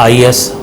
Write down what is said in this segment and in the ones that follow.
IAS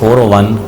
401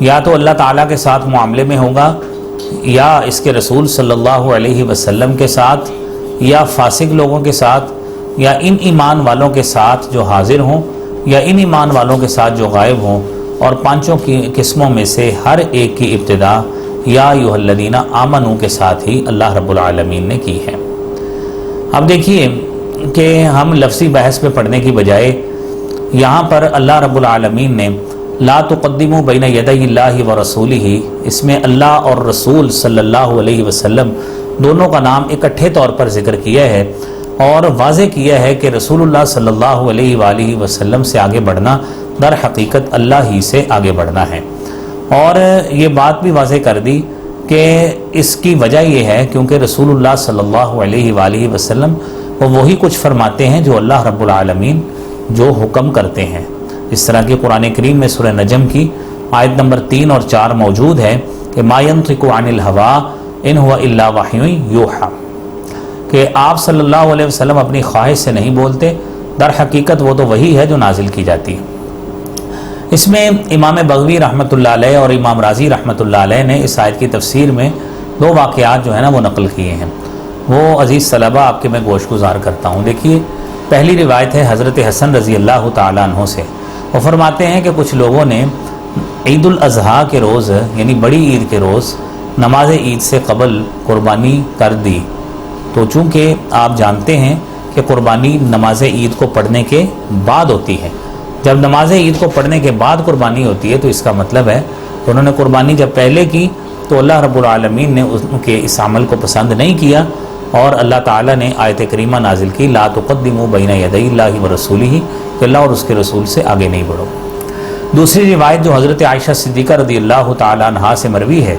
یا تو اللہ تعالیٰ کے ساتھ معاملے میں ہوگا، یا اس کے رسول صلی اللہ علیہ وسلم کے ساتھ، یا فاسق لوگوں کے ساتھ، یا ان ایمان والوں کے ساتھ جو حاضر ہوں، یا ان ایمان والوں کے ساتھ جو غائب ہوں، اور پانچوں کی قسموں میں سے ہر ایک کی ابتدا یا ایھا الذین آمنوا کے ساتھ ہی اللہ رب العالمین نے کی ہے۔ اب دیکھیے کہ ہم لفظی بحث پہ پڑھنے کی بجائے یہاں پر اللہ رب العالمین نے لا تقدموا بین یدی اللہ ورسولہ، اس میں اللہ اور رسول صلی اللہ علیہ وسلم دونوں کا نام اکٹھے طور پر ذکر کیا ہے، اور واضح کیا ہے کہ رسول اللہ صلی اللہ علیہ وآلہ وسلم سے آگے بڑھنا در حقیقت اللہ ہی سے آگے بڑھنا ہے۔ اور یہ بات بھی واضح کر دی کہ اس کی وجہ یہ ہے کیونکہ رسول اللہ صلی اللہ علیہ وآلہ وسلم وہ وہی کچھ فرماتے ہیں جو اللہ رب العالمین جو حکم کرتے ہیں، اس طرح کہ قرآن کریم میں سورہ نجم کی آیت نمبر 3 اور 4 موجود ہے کہ ما ینطق عن الہوا ان هو الا وحی یوحی، کہ آپ صلی اللہ علیہ وسلم اپنی خواہش سے نہیں بولتے، در حقیقت وہ تو وہی ہے جو نازل کی جاتی ہے۔ اس میں امام بغوی رحمۃ اللہ علیہ اور امام راضی رحمۃ اللہ علیہ نے اس آیت کی تفسیر میں دو واقعات جو ہے نا وہ نقل کیے ہیں، وہ عزیز طلبہ آپ کے میں گوش گزار کرتا ہوں۔ دیکھیے پہلی روایت ہے حضرت حسن رضی اللہ تعالیٰ عنہ سے، وہ فرماتے ہیں کہ کچھ لوگوں نے عید الاضحیٰ کے روز یعنی بڑی عید کے روز نماز عید سے قبل قربانی کر دی، تو چونکہ آپ جانتے ہیں کہ قربانی نماز عید کو پڑھنے کے بعد ہوتی ہے، جب نماز عید کو پڑھنے کے بعد قربانی ہوتی ہے تو اس کا مطلب ہے کہ انہوں نے قربانی جب پہلے کی تو اللہ رب العالمین نے ان کے اس عمل کو پسند نہیں کیا، اور اللہ تعالیٰ نے آیت کریمہ نازل کی لا تقدموا بین یدی اللہ ورسولہ، کہ اللہ اور اس کے رسول سے آگے نہیں بڑھو۔ دوسری روایت جو حضرت عائشہ صدیقہ رضی اللہ تعالیٰ عنہا سے مروی ہے،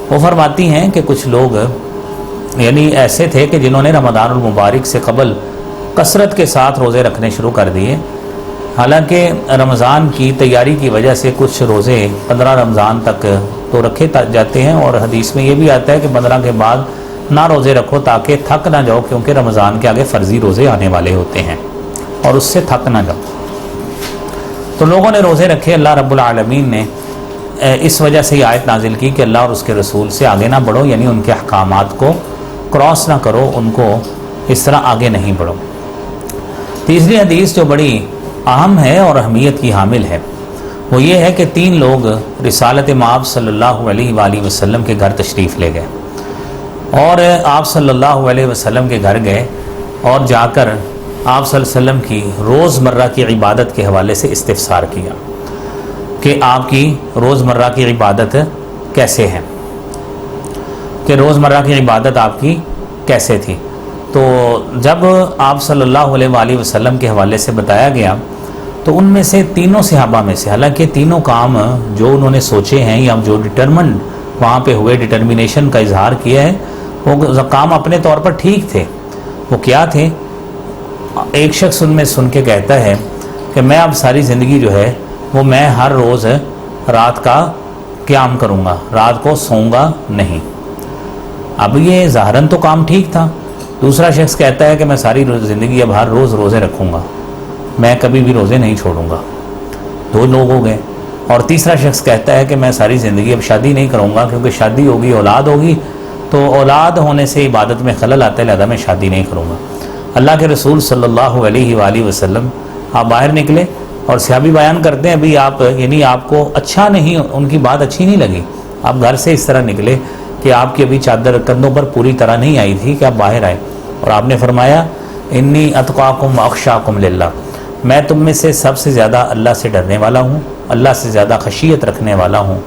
وہ فرماتی ہیں کہ کچھ لوگ یعنی ایسے تھے کہ جنہوں نے رمضان المبارک سے قبل کثرت کے ساتھ روزے رکھنے شروع کر دیے، حالانکہ رمضان کی تیاری کی وجہ سے کچھ روزے 15 رمضان تک تو رکھے جاتے ہیں، اور حدیث میں یہ بھی آتا ہے کہ 15 کے بعد نہ روزے رکھو تاکہ تھک نہ جاؤ، کیونکہ رمضان کے آگے فرضی روزے آنے والے ہوتے ہیں اور اس سے تھک نہ جاؤ۔ تو لوگوں نے روزے رکھے، اللہ رب العالمین نے اس وجہ سے یہ آیت نازل کی کہ اللہ اور اس کے رسول سے آگے نہ بڑھو، یعنی ان کے احکامات کو کراس نہ کرو، ان کو اس طرح آگے نہیں بڑھو۔ تیسری حدیث جو بڑی اہم ہے اور اہمیت کی حامل ہے وہ یہ ہے کہ 3 لوگ رسالت مآب صلی اللہ علیہ وآلہ وسلم کے گھر تشریف لے گئے، اور آپ صلی اللہ علیہ وسلم کے گھر گئے اور جا کر آپ صلی اللہ علیہ وسلم کی روزمرہ کی عبادت کے حوالے سے استفسار کیا کہ آپ کی روزمرہ کی عبادت کیسے ہے، کہ روزمرہ کی عبادت آپ کی کیسے تھی۔ تو جب آپ صلی اللہ علیہ وآلہ وسلم کے حوالے سے بتایا گیا تو ان میں سے تینوں صحابہ میں سے، حالانکہ تینوں کام جو انہوں نے سوچے ہیں یا جو ڈٹرمنڈ وہاں پہ ہوئے، ڈٹرمنیشن کا اظہار کیا ہے، وہ کام اپنے طور پر ٹھیک تھے۔ وہ کیا تھے؟ ایک شخص ان میں سن کے کہتا ہے کہ میں اب ساری زندگی جو ہے وہ میں ہر روز رات کا قیام کروں گا، رات کو سوؤں گا نہیں۔ اب یہ ظاہراً تو کام ٹھیک تھا۔ دوسرا شخص کہتا ہے کہ میں ساری زندگی اب ہر روز روزے رکھوں گا، میں کبھی بھی روزے نہیں چھوڑوں گا۔ 2 لوگ ہو گئے۔ اور تیسرا شخص کہتا ہے کہ میں ساری زندگی اب شادی نہیں کروں گا، کیونکہ شادی ہوگی اولاد ہوگی تو اولاد ہونے سے عبادت میں خلل آتا ہے، لہذا میں شادی نہیں کروں گا۔ اللہ کے رسول صلی اللہ علیہ وآلہ وسلم آپ باہر نکلے اور صحابی بیان کرتے ہیں ابھی آپ یعنی آپ کو اچھا نہیں، ان کی بات اچھی نہیں لگی، آپ گھر سے اس طرح نکلے کہ آپ کی ابھی چادر کندھوں پر پوری طرح نہیں آئی تھی کہ آپ باہر آئے، اور آپ نے فرمایا انی اتقاکم واخشاکم للہ، میں تم میں سے سب سے زیادہ اللہ سے ڈرنے والا ہوں، اللہ سے زیادہ خشیت رکھنے والا ہوں۔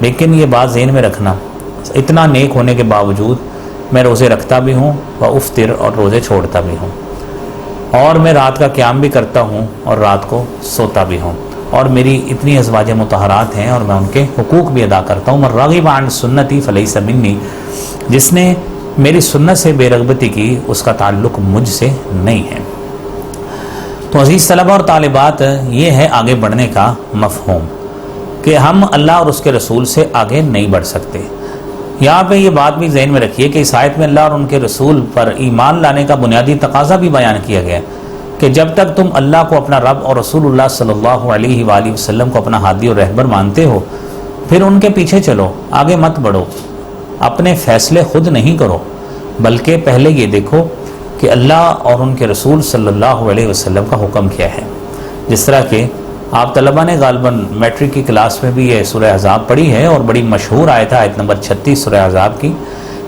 لیکن یہ بات ذہن میں رکھنا، اتنا نیک ہونے کے باوجود میں روزے رکھتا بھی ہوں و افطر، اور روزے چھوڑتا بھی ہوں، اور میں رات کا قیام بھی کرتا ہوں اور رات کو سوتا بھی ہوں، اور میری اتنی ازواج مطہرات ہیں اور میں ان کے حقوق بھی ادا کرتا ہوں۔ من راغب عن سنتی فلیس منی، جس نے میری سنت سے بے رغبتی کی اس کا تعلق مجھ سے نہیں ہے۔ تو عزیز طلبہ اور طالبات، یہ ہے آگے بڑھنے کا مفہوم کہ ہم اللہ اور اس کے رسول سے آگے نہیں بڑھ سکتے۔ یہاں پہ یہ بات بھی ذہن میں رکھیے کہ اس آیت میں اللہ اور ان کے رسول پر ایمان لانے کا بنیادی تقاضا بھی بیان کیا گیا کہ جب تک تم اللہ کو اپنا رب اور رسول اللہ صلی اللہ علیہ وآلہ وسلم کو اپنا ہادی اور رہبر مانتے ہو، پھر ان کے پیچھے چلو، آگے مت بڑھو، اپنے فیصلے خود نہیں کرو، بلکہ پہلے یہ دیکھو کہ اللہ اور ان کے رسول صلی اللہ علیہ وسلم کا حکم کیا ہے۔ جس طرح کہ آپ طلبہ نے غالباً میٹرک کی کلاس میں بھی یہ سورہ احزاب پڑھی ہے، اور بڑی مشہور آیت ہے، آیت نمبر 36 سورہ احزاب کی،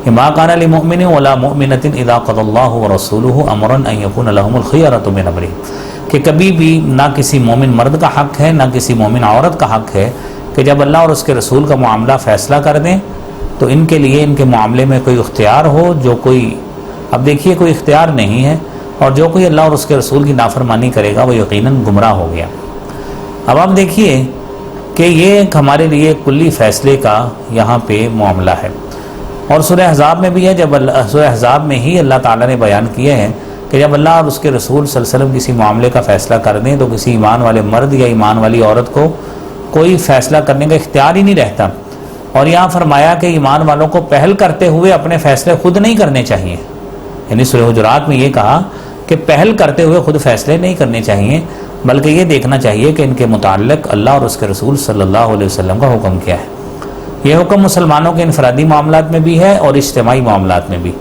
ما کان لمؤمن ولا مؤمنۃ اذا قضى اللہ ورسولہ امرا ان یکون لهم الخیرۃ من امرهم، کہ کبھی بھی نہ کسی مومن مرد کا حق ہے نہ کسی مومن عورت کا حق ہے کہ جب اللہ اور اس کے رسول کا معاملہ فیصلہ کر دیں تو ان کے لیے ان کے معاملے میں کوئی اختیار ہو، جو کوئی، اب دیکھیے کوئی اختیار نہیں ہے، اور جو کوئی اللہ اور اس کے رسول کی نافرمانی کرے گا وہ یقیناً گمراہ ہو گیا۔ اب آپ دیکھیے کہ یہ ہمارے لیے کلی فیصلے کا یہاں پہ معاملہ ہے، اور سورہ احزاب میں بھی ہے، جب سورہ احزاب میں ہی اللہ تعالیٰ نے بیان کیا ہے کہ جب اللہ اور اس کے رسول صلی اللہ علیہ وسلم کسی معاملے کا فیصلہ کر دیں تو کسی ایمان والے مرد یا ایمان والی عورت کو کوئی فیصلہ کرنے کا اختیار ہی نہیں رہتا، اور یہاں فرمایا کہ ایمان والوں کو پہل کرتے ہوئے اپنے فیصلے خود نہیں کرنے چاہیے، یعنی سورہ حجرات میں یہ کہا کہ پہل کرتے ہوئے خود فیصلے نہیں کرنے چاہیے، بلکہ یہ دیکھنا چاہیے کہ ان کے متعلق اللہ اور اس کے رسول صلی اللہ علیہ وسلم کا حکم کیا ہے۔ یہ حکم مسلمانوں کے انفرادی معاملات میں بھی ہے اور اجتماعی معاملات میں بھی۔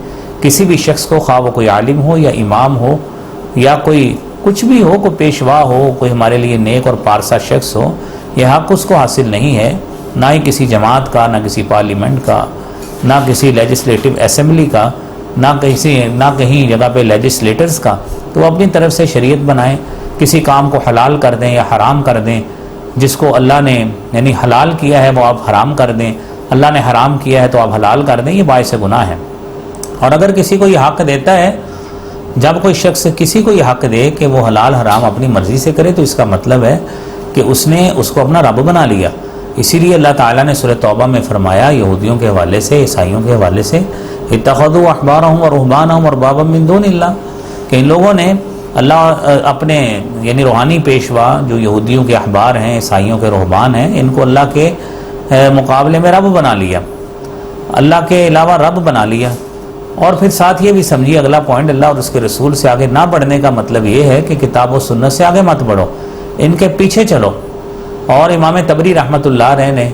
کسی بھی شخص کو، خواہ وہ کوئی عالم ہو یا امام ہو یا کوئی کچھ بھی ہو، کوئی پیشوا ہو، کوئی ہمارے لیے نیک اور پارسا شخص ہو، یہ حق اس کو حاصل نہیں ہے، نہ ہی کسی جماعت کا، نہ کسی پارلیمنٹ کا، نہ کسی لیجسلیٹو اسمبلی کا، نہ کہیں جگہ پہ لیجسلیٹرز کا، تو وہ اپنی طرف سے شریعت بنائیں، کسی کام کو حلال کر دیں یا حرام کر دیں، جس کو اللہ نے یعنی حلال کیا ہے وہ آپ حرام کر دیں، اللہ نے حرام کیا ہے تو آپ حلال کر دیں، یہ باعث گناہ ہے۔ اور اگر کسی کو یہ حق دیتا ہے، جب کوئی شخص کسی کو یہ حق دے کہ وہ حلال حرام اپنی مرضی سے کرے، تو اس کا مطلب ہے کہ اس نے اس کو اپنا رب بنا لیا۔ اسی لیے اللہ تعالیٰ نے سورہ توبہ میں فرمایا یہودیوں کے حوالے سے، عیسائیوں کے حوالے سے، اتخذوا احبارهم ورهبانهم اربابا من دون اللہ، کہ ان لوگوں نے اللہ اپنے یعنی روحانی پیشوا جو یہودیوں کے احبار ہیں، عیسائیوں کے رہبان ہیں، ان کو اللہ کے مقابلے میں رب بنا لیا، اللہ کے علاوہ رب بنا لیا۔ اور پھر ساتھ یہ بھی سمجھیے اگلا پوائنٹ، اللہ اور اس کے رسول سے آگے نہ بڑھنے کا مطلب یہ ہے کہ کتاب و سنت سے آگے مت بڑھو، ان کے پیچھے چلو۔ اور امام طبری رحمۃ اللہ علیہ نے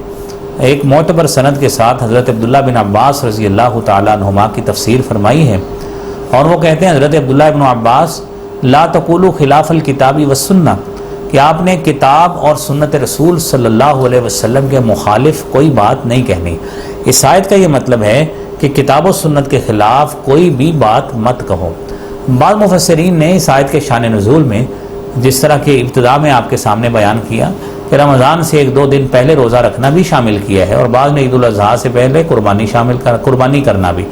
ایک معتبر سند کے ساتھ حضرت عبداللہ بن عباس رضی اللہ تعالیٰ عنہما کی تفسیر فرمائی ہے، اور وہ کہتے ہیں حضرت عبداللہ بن عباس لا تقولوا خلاف الکتاب والسنہ، کہ آپ نے کتاب اور سنت رسول صلی اللہ علیہ وسلم کے مخالف کوئی بات نہیں کہنی۔ اس آیت کا یہ مطلب ہے کہ کتاب و سنت کے خلاف کوئی بھی بات مت کہو۔ بعض مفسرین نے اس آیت کے شان نزول میں، جس طرح کہ ابتدا میں آپ کے سامنے بیان کیا کہ رمضان سے 1-2 دن پہلے روزہ رکھنا بھی شامل کیا ہے، اور بعض نے عید الاضحیٰ سے پہلے قربانی کرنا بھی،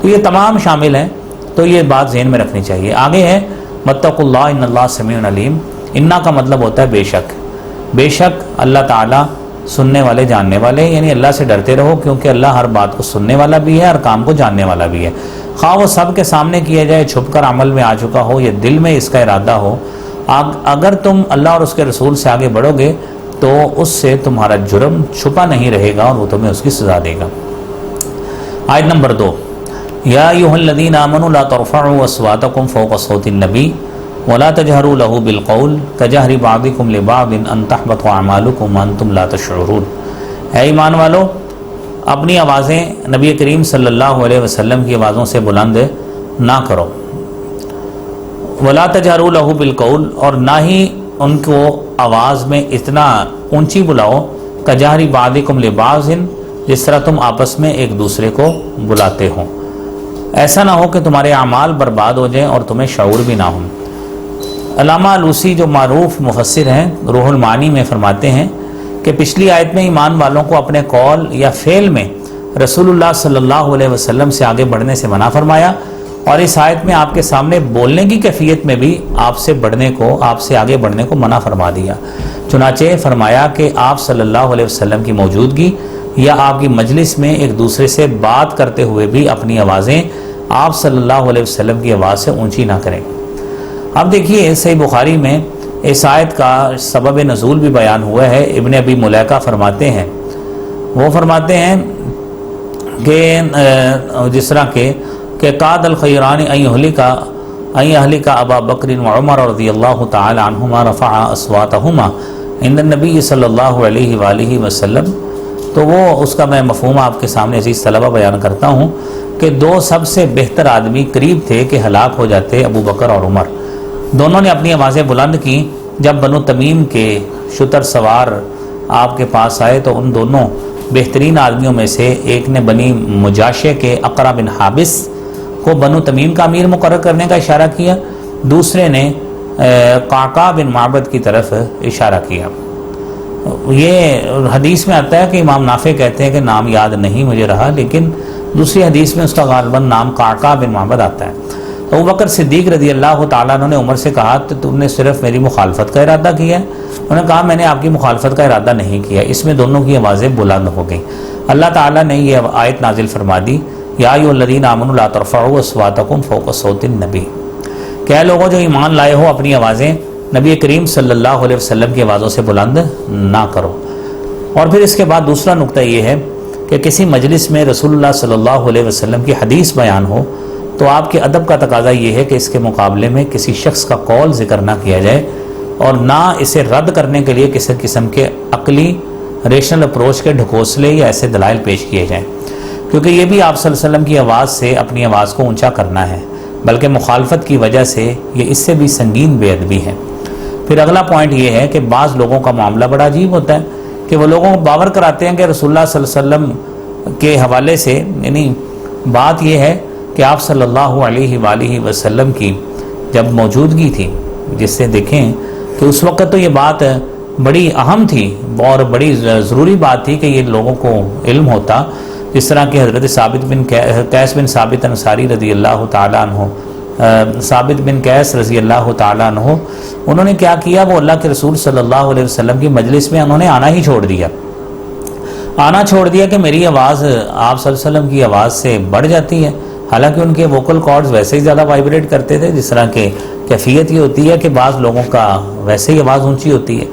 تو یہ تمام شامل ہیں، تو یہ بات ذہن میں رکھنی چاہیے۔ آگے ہے واتقوا اللہ ان اللہ سمیع علیم، انا کا مطلب ہوتا ہے بے شک اللہ تعالیٰ سننے والے جاننے والے، یعنی اللہ سے ڈرتے رہو، کیونکہ اللہ ہر بات کو سننے والا بھی ہے، ہر کام کو جاننے والا بھی ہے، خواہ وہ سب کے سامنے کیا جائے، چھپ کر عمل میں آ چکا ہو یا دل میں اس کا ارادہ ہو۔ اگر تم اللہ اور اس کے رسول سے آگے بڑھو گے تو اس سے تمہارا جرم چھپا نہیں رہے گا اور وہ تمہیں اس کی سزا دے گا۔ آیت نمبر 2، یا ایھا الذین آمنوا لا ترفعوا اصواتکم فوق صوت النبی ولا تجہروا له بالقول کجہر بعضکم لبعض ان تحبط اعمالکم وانتم لا تشعرون، اے ایمان والو اپنی آوازیں نبی کریم صلی اللہ علیہ وسلم کی آوازوں سے بلند نہ کرو، ولا تجہروا له بالقول، اور نہ ہی ان کو آواز میں اتنا اونچی بلاؤ، کجہر بعضکم لبعض، جس طرح تم آپس میں ایک دوسرے کو بلاتے ہو، ایسا نہ ہو کہ تمہارے اعمال برباد ہو جائیں اور تمہیں شعور بھی نہ ہو۔ علامہ علوسی جو معروف مفسر ہیں روح المعانی میں فرماتے ہیں کہ پچھلی آیت میں ایمان والوں کو اپنے قول یا فعل میں رسول اللہ صلی اللہ علیہ وسلم سے آگے بڑھنے سے منع فرمایا، اور اس آیت میں آپ کے سامنے بولنے کی کیفیت میں بھی آپ سے آگے بڑھنے کو منع فرما دیا۔ چنانچہ فرمایا کہ آپ صلی اللہ علیہ وسلم کی موجودگی یا آپ کی مجلس میں ایک دوسرے سے بات کرتے ہوئے بھی اپنی آوازیں آپ صلی اللہ علیہ وسلم کی آواز سے اونچی نہ کریں۔ اب دیکھیے صحیح بخاری میں اس آیت کا سبب نزول بھی بیان ہوا ہے، ابن ابی ملیکہ فرماتے ہیں، وہ فرماتے ہیں کہ جس طرح کہ قاد الخیران ان یہلک ابا بکر وعمر رضی اللہ تعالی عنہما رفع اصواتہما عند النبی صلی اللہ علیہ وآلہ وسلم، تو وہ اس کا میں مفہوم آپ کے سامنے عزیز طلبہ بیان کرتا ہوں کہ دو سب سے بہتر آدمی قریب تھے کہ ہلاک ہو جاتے، ابو بکر اور عمر۔ دونوں نے اپنی آوازیں بلند کی جب بنو تمیم کے شتر سوار آپ کے پاس آئے، تو ان دونوں بہترین آدمیوں میں سے ایک نے بنی مجاشع کے اقرا بن حابس کو بنو تمیم کا امیر مقرر کرنے کا اشارہ کیا، دوسرے نے قعقاع بن معبد کی طرف اشارہ کیا۔ یہ حدیث میں آتا ہے کہ امام نافع کہتے ہیں کہ نام یاد نہیں مجھے رہا، لیکن دوسری حدیث میں اس کا غالباً نام قعقاع بن معبد آتا ہے۔ ابو بکر صدیق رضی اللہ تعالیٰ عنہ نے عمر سے کہا تو تم نے صرف میری مخالفت کا ارادہ کیا ہے؟ انہوں نے کہا میں نے آپ کی مخالفت کا ارادہ نہیں کیا۔ اس میں دونوں کی آوازیں بلند ہو گئیں۔ اللہ تعالیٰ نے یہ آیت نازل فرما دی، یا ایھا الذین آمنوا لا ترفعوا اصواتکم فوق صوت النبی، کہ اے لوگوں جو ایمان لائے ہو اپنی آوازیں نبی کریم صلی اللہ علیہ وسلم کی آوازوں سے بلند نہ کرو۔ اور پھر اس کے بعد دوسرا نقطہ یہ ہے کہ کسی مجلس میں رسول اللہ صلی اللہ علیہ وسلم کی حدیث بیان ہو تو آپ کے ادب کا تقاضا یہ ہے کہ اس کے مقابلے میں کسی شخص کا قول ذکر نہ کیا جائے، اور نہ اسے رد کرنے کے لیے کسی قسم کے عقلی ریشنل اپروچ کے ڈھکوسلے یا ایسے دلائل پیش کیے جائیں، کیونکہ یہ بھی آپ صلی اللہ علیہ وسلم کی آواز سے اپنی آواز کو اونچا کرنا ہے، بلکہ مخالفت کی وجہ سے یہ اس سے بھی سنگین بے ادبی ہے۔ پھر اگلا پوائنٹ یہ ہے کہ بعض لوگوں کا معاملہ بڑا عجیب ہوتا ہے کہ وہ لوگوں کو باور کراتے ہیں کہ رسول اللہ صلی اللہ علیہ وسلم کے حوالے سے، یعنی بات یہ ہے کہ آپ صلی اللہ علیہ وآلہ وسلم کی جب موجودگی تھی، جس سے دیکھیں کہ اس وقت تو یہ بات بڑی اہم تھی اور بڑی ضروری بات تھی کہ یہ لوگوں کو علم ہوتا، جس طرح کہ حضرت قیس بن ثابت انصاری رضی اللہ تعالیٰ عنہ، ثابت بن قیس رضی اللہ تعالیٰ عنہ، انہوں نے کیا کیا، وہ اللہ کے رسول صلی اللہ علیہ وسلم کی مجلس میں انہوں نے آنا چھوڑ دیا کہ میری آواز آپ صلی اللہ علیہ وسلم کی آواز سے بڑھ جاتی ہے، حالانکہ ان کے ووکل کارڈز ویسے ہی زیادہ وائبریٹ کرتے تھے، جس طرح کہ کیفیت یہ ہوتی ہے کہ بعض لوگوں کا ویسے ہی آواز اونچی ہوتی ہے،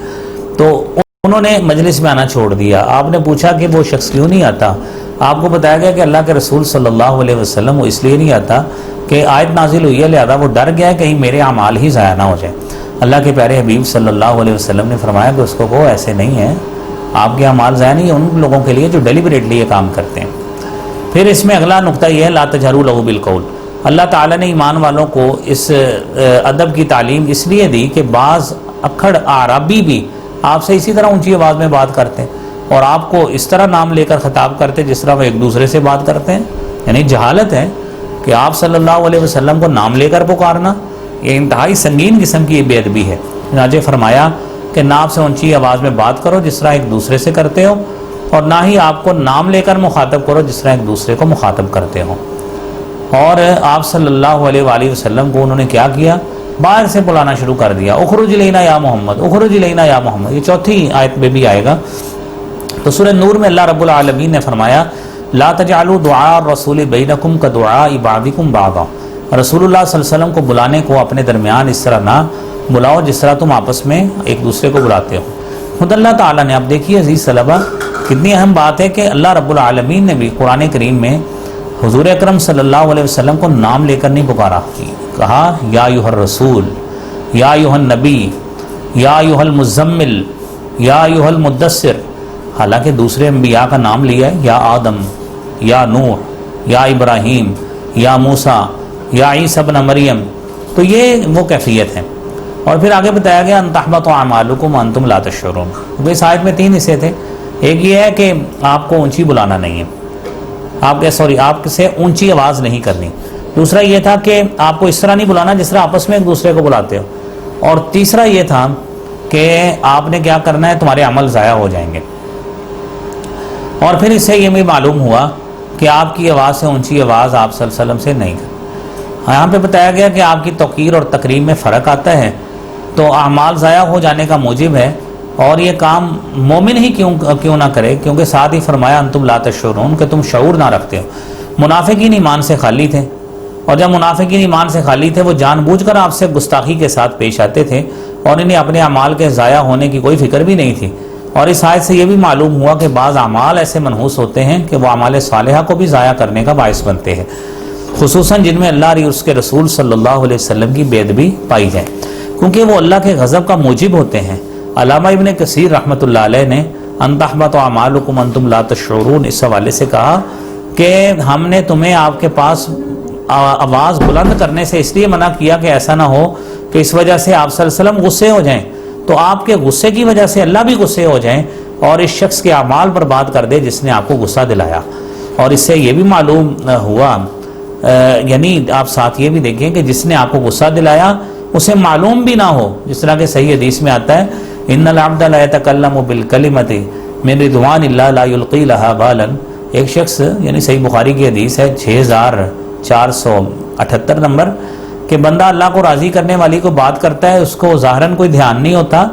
تو انہوں نے مجلس میں آنا چھوڑ دیا۔ آپ نے پوچھا کہ وہ شخص کیوں نہیں آتا؟ آپ کو بتایا گیا کہ اللہ کے رسول صلی اللہ علیہ وسلم وہ اس لیے نہیں آتا کہ آیت نازل ہوئی ہے، لہذا وہ ڈر گیا ہے کہیں میرے اعمال ہی ضائع نہ ہو جائے۔ اللہ کے پیارے حبیب صلی اللہ علیہ وسلم نے فرمایا کہ اس کو وہ ایسے نہیں ہے، آپ کے اعمال ضائع نہیں ہیں ان لوگوں کے لیے جو ڈیلیبریٹلی یہ کام کرتے ہیں۔ پھر اس میں اگلا نقطہ یہ ہے لا تجہروا لہ بالقول۔ اللہ تعالیٰ نے ایمان والوں کو اس ادب کی تعلیم اس لیے دی کہ بعض اکھڑ اعرابی بھی آپ سے اسی طرح اونچی آواز میں بات کرتے ہیں اور آپ کو اس طرح نام لے کر خطاب کرتے جس طرح وہ ایک دوسرے سے بات کرتے ہیں، یعنی جہالت ہے کہ آپ صلی اللہ علیہ وسلم کو نام لے کر پکارنا یہ انتہائی سنگین قسم کی بے ادبی ہے۔ چنانچہ فرمایا کہ نہ آپ سے اونچی آواز میں بات کرو جس طرح ایک دوسرے سے کرتے ہو، اور نہ ہی آپ کو نام لے کر مخاطب کرو جس طرح ایک دوسرے کو مخاطب کرتے ہو۔ اور آپ صلی اللہ علیہ وآلہ وسلم کو انہوں نے کیا کیا، باہر سے بلانا شروع کر دیا، اخرج الینا یا محمد، اخرج الینا یا محمد۔ یہ چوتھی آیت میں بھی آئے گا۔ تو سورہ نور میں اللہ رب العالمین نے فرمایا لا تجعلوا دعاء الرسول بینکم کدعاء بعضکم بعضا، رسول اللہ صلی اللہ علیہ وسلم کو بلانے کو اپنے درمیان اس طرح نہ بلاؤ جس طرح تم آپس میں ایک دوسرے کو بلاتے ہو۔ خود اللہ تعالیٰ نے، اب دیکھیے عزیز طلبہ کتنی اہم بات ہے کہ اللہ رب العالمین نے بھی قرآن کریم میں حضور اکرم صلی اللہ علیہ وسلم کو نام لے کر نہیں پکارا، کہا یا ایھا الرسول، یا ایھا النبی، یا ایھا المزمل، یا ایھا المدثر، حالانکہ دوسرے انبیاء کا نام لیا ہے، یا آدم، یا نوح، یا ابراہیم، یا موسیٰ، یا عیسیٰ ابن مریم، تو یہ وہ کیفیت ہے۔ اور پھر آگے بتایا گیا ان تحبط اعمالکم وانتم لا تشعرون۔ اس آیت میں تین حصے تھے، ایک یہ ہے کہ آپ کو اونچی بلانا نہیں ہے، آپ سے اونچی آواز نہیں کرنی، دوسرا یہ تھا کہ آپ کو اس طرح نہیں بلانا جس طرح آپس میں ایک دوسرے کو بلاتے ہو، اور تیسرا یہ تھا کہ آپ نے کیا کرنا ہے، تمہارے عمل ضائع ہو جائیں گے۔ اور پھر اس سے یہ بھی معلوم ہوا کہ آپ کی آواز سے اونچی آواز آپ صلی اللہ علیہ وسلم سے نہیں کریں۔ یہاں پہ بتایا گیا کہ آپ کی توقیر اور تکریم میں فرق آتا ہے، تو اعمال ضائع ہو جانے کا موجب ہے، اور یہ کام مومن ہی کیوں نہ کرے، کیونکہ ساتھ ہی فرمایا انتم لا تشعرون کہ تم شعور نہ رکھتے ہو۔ منافقین ایمان سے خالی تھے، اور جب منافقین ایمان سے خالی تھے وہ جان بوجھ کر آپ سے گستاخی کے ساتھ پیش آتے تھے، اور انہیں اپنے اعمال کے ضائع ہونے کی کوئی فکر بھی نہیں تھی۔ اور اس آیت سے یہ بھی معلوم ہوا کہ بعض اعمال ایسے منحوس ہوتے ہیں کہ وہ اعمال صالحہ کو بھی ضائع کرنے کا باعث بنتے ہیں، خصوصاً جن میں اللہ اور اس کے رسول صلی اللہ علیہ وسلم کی بے ادبی پائی جائے، کیونکہ وہ اللہ کے غضب کا موجب ہوتے ہیں۔ علامہ ابن کثیر رحمۃ اللہ علیہ نے ان تحبط اعمالکم وانتم لا تشعرون، اس حوالے سے کہا کہ ہم نے تمہیں آپ کے پاس آواز بلند کرنے سے اس لیے منع کیا کہ ایسا نہ ہو کہ اس وجہ سے آپ صلی اللہ علیہ وسلم غصے ہو جائیں، تو آپ کے غصے کی وجہ سے اللہ بھی غصے ہو جائیں اور اس شخص کے اعمال برباد کر دے جس نے آپ کو غصہ دلایا۔ اور اس سے یہ بھی معلوم ہوا، یعنی آپ ساتھ یہ بھی دیکھیں کہ جس نے آپ کو غصہ دلایا اسے معلوم بھی نہ ہو، جس طرح کہ صحیح حدیث میں آتا ہے ان العبد لا يتكلم بالکلمۃ من رضوان اللہ لا یلقی لها بالا، ایک شخص، یعنی صحیح بخاری کی حدیث ہے 6478 نمبر، کہ بندہ اللہ کو راضی کرنے والی کو بات کرتا ہے، اس کو ظاہراً کوئی دھیان نہیں ہوتا،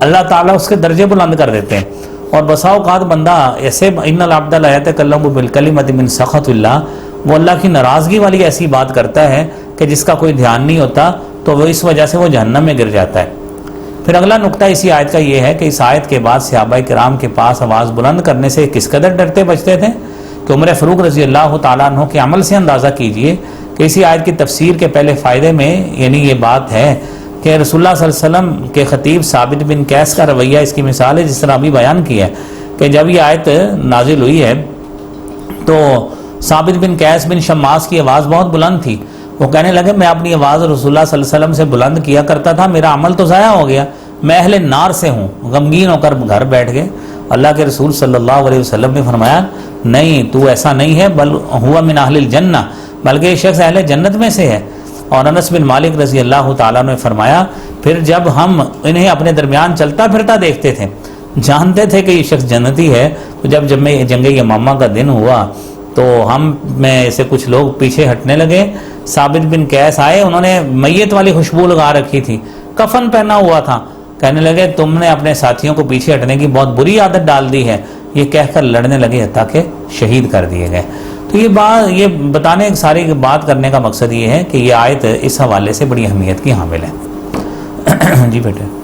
اللہ تعالیٰ اس کے درجے بلند کر دیتے ہیں۔ اور بسا اوقات بندہ ایسے ان العبد لا يتكلم بالکلمۃ من سخط اللہ، وہ اللہ کی ناراضگی والی ایسی بات کرتا ہے کہ جس کا کوئی دھیان نہیں ہوتا، تو وہ اس وجہ سے وہ جہنم میں گر جاتا ہے۔ پھر اگلا نقطہ اسی آیت کا یہ ہے کہ اس آیت کے بعد صحابہ کرام کے پاس آواز بلند کرنے سے کس قدر ڈرتے بچتے تھے کہ عمر فاروق رضی اللہ تعالیٰ عنہ کے عمل سے اندازہ کیجئے کہ اسی آیت کی تفسیر کے پہلے فائدے میں یعنی یہ بات ہے کہ رسول اللہ صلی اللہ علیہ وسلم کے خطیب ثابت بن قیس کا رویہ اس کی مثال ہے، جس طرح ابھی بیان کیا ہے کہ جب یہ آیت نازل ہوئی ہے تو ثابت بن قیس بن شماس کی آواز بہت بلند تھی، وہ کہنے لگے میں اپنی آواز رسول اللہ صلی اللہ علیہ وسلم سے بلند کیا کرتا تھا، میرا عمل تو ضائع ہو گیا، میں اہل نار سے ہوں۔ غمگین ہو کر گھر بیٹھ گئے۔ اللہ کے رسول صلی اللہ علیہ وسلم نے فرمایا نہیں، تو ایسا نہیں ہے، بل ہوا من اہل الجنہ، بلکہ یہ شخص اہل جنت میں سے ہے۔ اور انس بن مالک رضی اللہ تعالیٰ نے فرمایا پھر جب ہم انہیں اپنے درمیان چلتا پھرتا دیکھتے تھے، جانتے تھے کہ یہ شخص جنتی ہے، تو جب جنگ یمامہ کا دن ہوا تو ہم میں سے کچھ لوگ پیچھے ہٹنے لگے۔ ثابت بن قیس آئے، انہوں نے میت والی خوشبو لگا رکھی تھی، کفن پہنا ہوا تھا، کہنے لگے تم نے اپنے ساتھیوں کو پیچھے ہٹنے کی بہت بری عادت ڈال دی ہے، یہ کہہ کر لڑنے لگے حتیٰ کہ شہید کر دیے گئے۔ تو یہ بتانے ساری بات کرنے کا مقصد یہ ہے کہ یہ آیت اس حوالے سے بڑی اہمیت کی حامل ہے۔ جی بیٹے۔